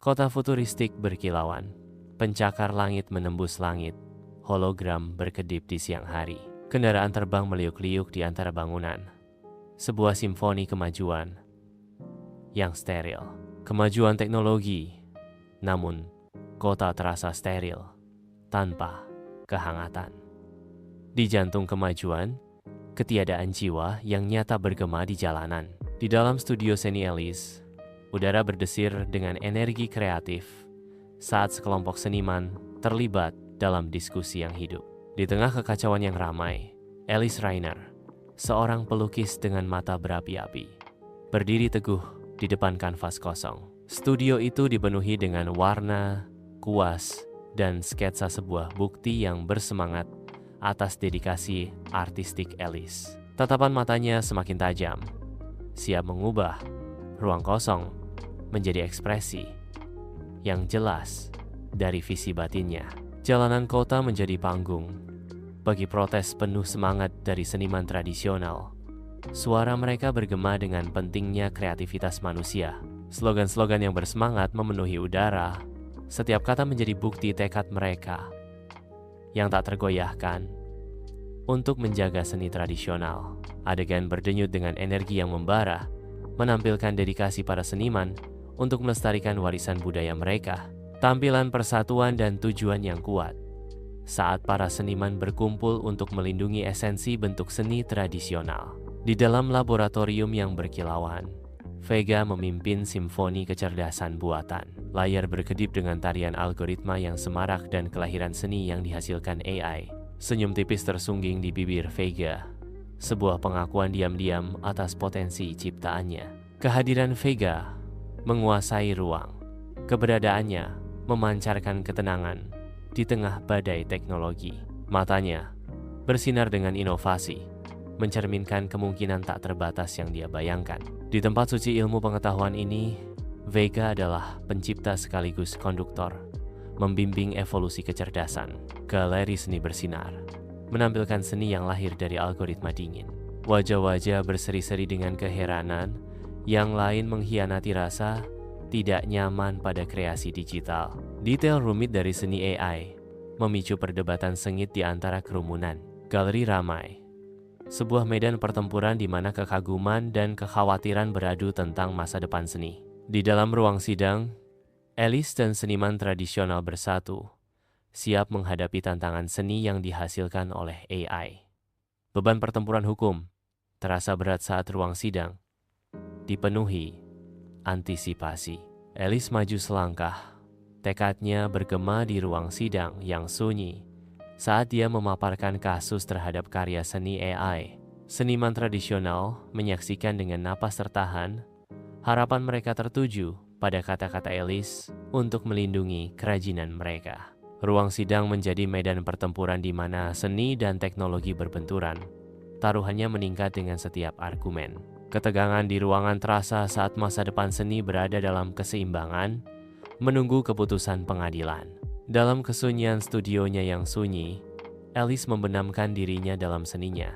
Kota futuristik berkilauan, pencakar langit menembus langit, hologram berkedip di siang hari. Kendaraan terbang meliuk-liuk di antara bangunan. Sebuah simfoni kemajuan yang steril. Kemajuan teknologi, namun kota terasa steril, tanpa kehangatan. Di jantung kemajuan, ketiadaan jiwa yang nyata bergema di jalanan. Di dalam studio seni Alice, udara berdesir dengan energi kreatif saat sekelompok seniman terlibat dalam diskusi yang hidup. Di tengah kekacauan yang ramai, Alice Rainer, seorang pelukis dengan mata berapi-api, berdiri teguh di depan kanvas kosong. Studio itu dipenuhi dengan warna, kuas, dan sketsa sebuah bukti yang bersemangat atas dedikasi artistik Alice. Tatapan matanya semakin tajam, siap mengubah ruang kosong menjadi ekspresi yang jelas dari visi batinnya. Jalanan kota menjadi panggung bagi protes penuh semangat dari seniman tradisional. Suara mereka bergema dengan pentingnya kreativitas manusia. Slogan-slogan yang bersemangat memenuhi udara. Setiap kata menjadi bukti tekad mereka yang tak tergoyahkan untuk menjaga seni tradisional. Adegan berdenyut dengan energi yang membara, menampilkan dedikasi para seniman untuk melestarikan warisan budaya mereka. Tampilan persatuan dan tujuan yang kuat saat para seniman berkumpul untuk melindungi esensi bentuk seni tradisional. Di dalam laboratorium yang berkilauan, Vega memimpin simfoni kecerdasan buatan. Layar berkedip dengan tarian algoritma yang semarak dan kelahiran seni yang dihasilkan AI. Senyum tipis tersungging di bibir Vega, sebuah pengakuan diam-diam atas potensi ciptaannya. Kehadiran Vega menguasai ruang. Keberadaannya memancarkan ketenangan di tengah badai teknologi. Matanya bersinar dengan inovasi, mencerminkan kemungkinan tak terbatas yang dia bayangkan. Di tempat suci ilmu pengetahuan ini, Vega adalah pencipta sekaligus konduktor, membimbing evolusi kecerdasan. Galeri seni bersinar, menampilkan seni yang lahir dari algoritma dingin. Wajah-wajah berseri-seri dengan keheranan, yang lain mengkhianati rasa tidak nyaman pada kreasi digital. Detail rumit dari seni AI memicu perdebatan sengit di antara kerumunan. Galeri ramai, sebuah medan pertempuran di mana kekaguman dan kekhawatiran beradu tentang masa depan seni. Di dalam ruang sidang, Alice dan seniman tradisional bersatu, siap menghadapi tantangan seni yang dihasilkan oleh AI. Beban pertempuran hukum terasa berat saat ruang sidang dipenuhi antisipasi. Alice maju selangkah, tekadnya bergema di ruang sidang yang sunyi saat dia memaparkan kasus terhadap karya seni AI. Seniman tradisional menyaksikan dengan napas tertahan, harapan mereka tertuju pada kata-kata Alice untuk melindungi kerajinan mereka. Ruang sidang menjadi medan pertempuran di mana seni dan teknologi berbenturan. Taruhannya meningkat dengan setiap argumen. Ketegangan di ruangan terasa saat masa depan seni berada dalam keseimbangan, menunggu keputusan pengadilan. Dalam kesunyian studionya yang sunyi, Alice membenamkan dirinya dalam seninya.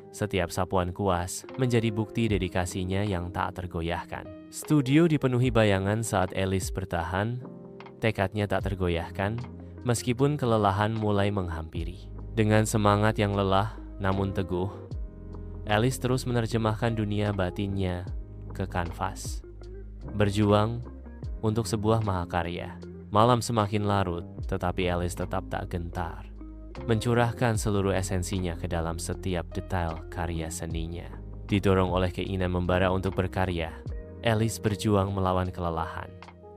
Setiap sapuan kuas menjadi bukti dedikasinya yang tak tergoyahkan. Studio dipenuhi bayangan saat Alice bertahan, tekadnya tak tergoyahkan, meskipun kelelahan mulai menghampiri. Dengan semangat yang lelah namun teguh, Alice terus menerjemahkan dunia batinnya ke kanvas. Berjuang untuk sebuah mahakarya. Malam semakin larut, tetapi Alice tetap tak gentar, mencurahkan seluruh esensinya ke dalam setiap detail karya seninya. Didorong oleh keinginan membara untuk berkarya, Alice berjuang melawan kelelahan.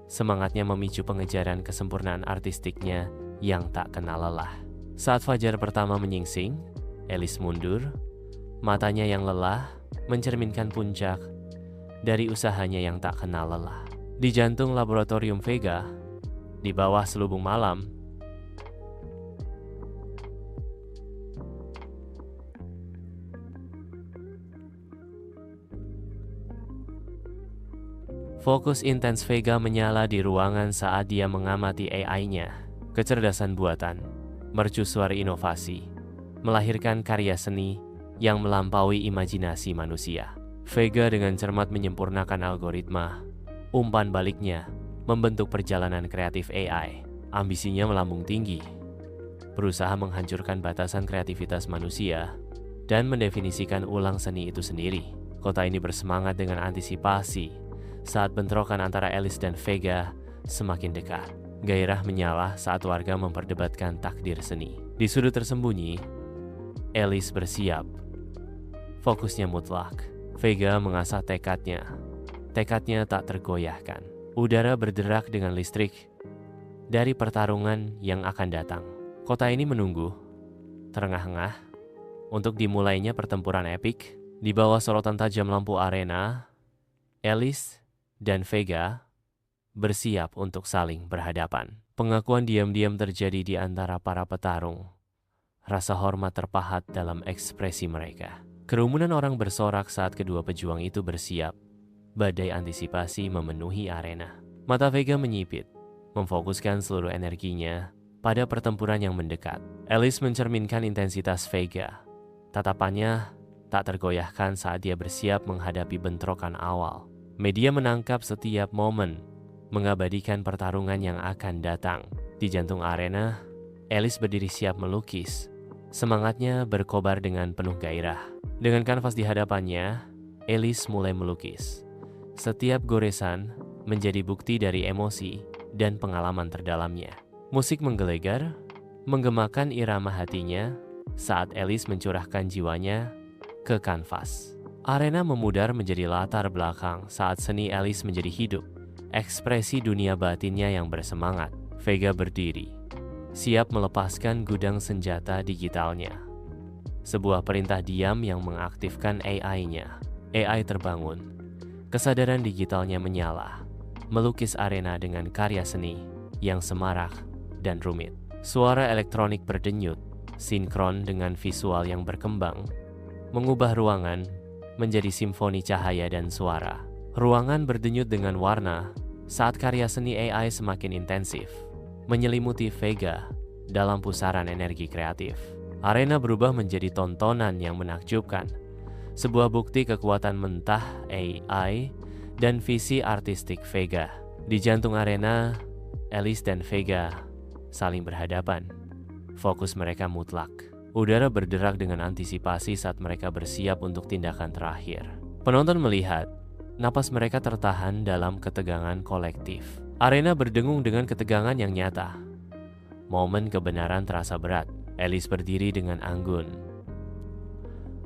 Semangatnya memicu pengejaran kesempurnaan artistiknya yang tak kenal lelah. Saat fajar pertama menyingsing, Alice mundur, matanya yang lelah mencerminkan puncak dari usahanya yang tak kenal lelah. Di jantung laboratorium Vega, di bawah selubung malam, fokus intens Vega menyala di ruangan saat dia mengamati AI-nya. Kecerdasan buatan, mercusuar inovasi, melahirkan karya seni yang melampaui imajinasi manusia. Vega dengan cermat menyempurnakan algoritma, umpan baliknya membentuk perjalanan kreatif AI. Ambisinya melambung tinggi, berusaha menghancurkan batasan kreativitas manusia dan mendefinisikan ulang seni itu sendiri. Kota ini bersemangat dengan antisipasi saat bentrokan antara Alice dan Vega semakin dekat. Gairah menyala saat warga memperdebatkan takdir seni. Di sudut tersembunyi, Alice bersiap. Fokusnya mutlak. Vega mengasah tekadnya. Tekadnya tak tergoyahkan. Udara berderak dengan listrik dari pertarungan yang akan datang. Kota ini menunggu, terengah-engah, untuk dimulainya pertempuran epik. Di bawah sorotan tajam lampu arena, Alice dan Vega bersiap untuk saling berhadapan. Pengakuan diam-diam terjadi di antara para petarung. Rasa hormat terpahat dalam ekspresi mereka. Kerumunan orang bersorak saat kedua pejuang itu bersiap. Badai antisipasi memenuhi arena. Mata Vega menyipit, memfokuskan seluruh energinya pada pertempuran yang mendekat. Alice mencerminkan intensitas Vega. Tatapannya tak tergoyahkan saat dia bersiap menghadapi bentrokan awal. Media menangkap setiap momen, mengabadikan pertarungan yang akan datang. Di jantung arena, Alice berdiri siap melukis. Semangatnya berkobar dengan penuh gairah. Dengan kanvas di hadapannya, Alice mulai melukis. Setiap goresan menjadi bukti dari emosi dan pengalaman terdalamnya. Musik menggelegar, menggemakan irama hatinya saat Alice mencurahkan jiwanya ke kanvas. Arena memudar menjadi latar belakang saat seni Alice menjadi hidup. Ekspresi dunia batinnya yang bersemangat. Vega berdiri, siap melepaskan gudang senjata digitalnya. Sebuah perintah diam yang mengaktifkan AI-nya. AI terbangun. Kesadaran digitalnya menyala, melukis arena dengan karya seni yang semarak dan rumit. Suara elektronik berdenyut, sinkron dengan visual yang berkembang, mengubah ruangan menjadi simfoni cahaya dan suara. Ruangan berdenyut dengan warna saat karya seni AI semakin intensif, menyelimuti Vega dalam pusaran energi kreatif. Arena berubah menjadi tontonan yang menakjubkan, sebuah bukti kekuatan mentah AI dan visi artistik Vega. Di jantung arena, Alice dan Vega saling berhadapan. Fokus mereka mutlak. Udara berderak dengan antisipasi saat mereka bersiap untuk tindakan terakhir. Penonton melihat, napas mereka tertahan dalam ketegangan kolektif. Arena berdengung dengan ketegangan yang nyata. Momen kebenaran terasa berat. Alice berdiri dengan anggun.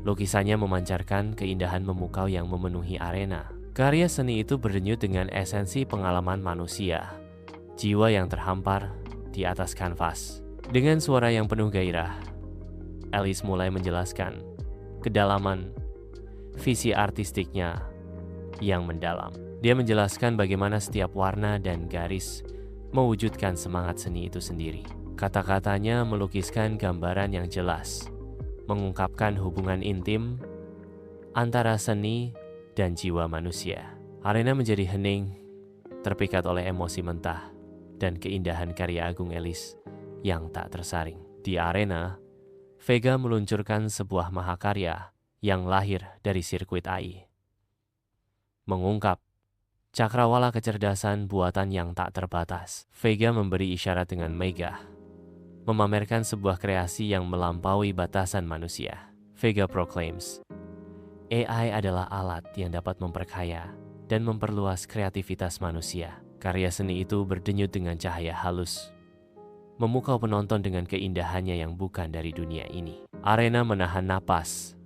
Lukisannya memancarkan keindahan memukau yang memenuhi arena. Karya seni itu berdenyut dengan esensi pengalaman manusia, jiwa yang terhampar di atas kanvas. Dengan suara yang penuh gairah, Alice mulai menjelaskan kedalaman visi artistiknya yang mendalam. Dia menjelaskan bagaimana setiap warna dan garis mewujudkan semangat seni itu sendiri. Kata-katanya melukiskan gambaran yang jelas, mengungkapkan hubungan intim antara seni dan jiwa manusia. Arena menjadi hening, terpikat oleh emosi mentah dan keindahan karya agung Alice yang tak tersaring. Di arena, Vega meluncurkan sebuah mahakarya yang lahir dari sirkuit AI. Mengungkap cakrawala kecerdasan buatan yang tak terbatas. Vega memberi isyarat dengan megah, memamerkan sebuah kreasi yang melampaui batasan manusia. Vega proclaims, AI adalah alat yang dapat memperkaya dan memperluas kreativitas manusia. Karya seni itu berdenyut dengan cahaya halus, memukau penonton dengan keindahannya yang bukan dari dunia ini. Arena menahan napas,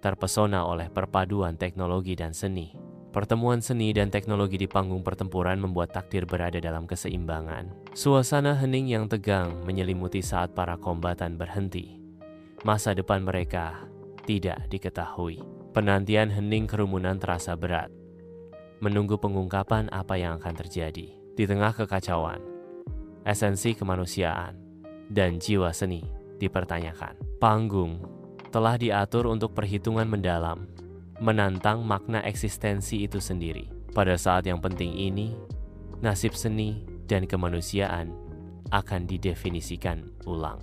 terpesona oleh perpaduan teknologi dan seni. Pertemuan seni dan teknologi di panggung pertempuran membuat takdir berada dalam keseimbangan. Suasana hening yang tegang menyelimuti saat para kombatan berhenti. Masa depan mereka tidak diketahui. Penantian hening kerumunan terasa berat, menunggu pengungkapan apa yang akan terjadi. Di tengah kekacauan, esensi kemanusiaan dan jiwa seni dipertanyakan. Panggung telah diatur untuk perhitungan mendalam, menantang makna eksistensi itu sendiri. Pada saat yang penting ini, nasib seni dan kemanusiaan akan didefinisikan ulang.